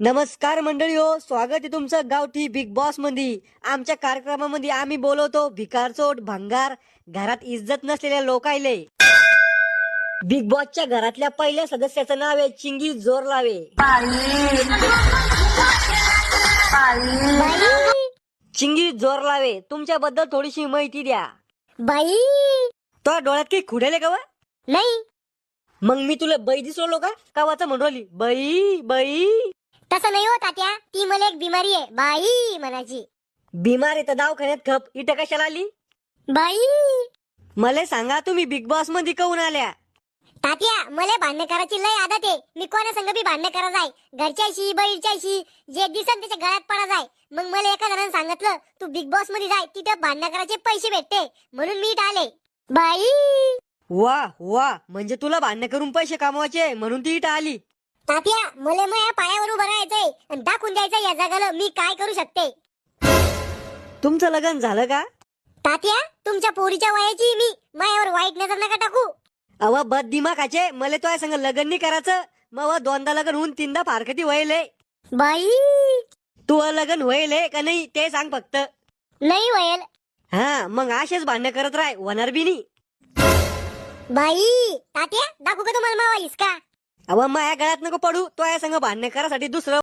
नमस्कार मंडळी हो, स्वागत आहे तुमचं गावठी बिग बॉस मध्ये. आमच्या कार्यक्रमामध्ये आम्ही बोलवतो भिकारचोट भंगार घरात इज्जत नसलेल्या लोकायले. बिग बॉसच्या घरातल्या पहिल्या सदस्याचं नाव आहे चिंगी जोर लावे. चिंगी जोर लावे, तुमच्याबद्दल थोडीशी माहिती द्या. बाई तो डोळ्यात काही खुडेले का वा? नाही, मग मी तुला बाई दिसलो का कावाचं म्हणली बाई बाई? तसं नाही हो तात्या, ती मला एक बिमारी आहे बाई म्हणायची. बिमार आहे तर दवाखान्यात खप, इथं कशाला आली? बाई मला सांगा तुम्ही बिग बॉस मध्ये काऊन आल्या? तात्या, मला भांडण करायची लय आदत आहे. मी कोणा संग बी भांडण करा जाय, घरच्याशी बैलच्याशी, जे दिसन त्याच्या गळ्यात पडा जाय. मग मला एका जणांनी सांगितलं तू बिग बॉस मध्ये जाय, तिथं भांडण करायचे पैसे भेटते, म्हणून मी इथं आले. बाई वा वा, म्हणजे तुला भांडण करून पैसे कमवायचे म्हणून ती इथं आली. तात्या, मला माझ्या पायावर उभं राहायचंय आणि दाखवून द्यायचं या जगाला मी काय करू शकते. तुमचं लग्न झालं का? तात्या, तुमच्या पोरीच्या वयाची मी, माझ्यावर वाईट नजर नका टाकू. अव बद दिमाखाचे, मला तो संग लग्न नाही करायचं. मग दोनदा लग्न होऊन तीनदा फारकती व्हायले. बाई तू लग्न व्हायले का नाही ते सांग फक्त. नाही वयल. हा, मग असेच भांडण करत राह, होणार बी नाही. बाई तात्या, दाखवू का तुम्हाला मावा इसका? अव माया गळ्यात नको पडू, तो संग भांडण करासाठी दुसरं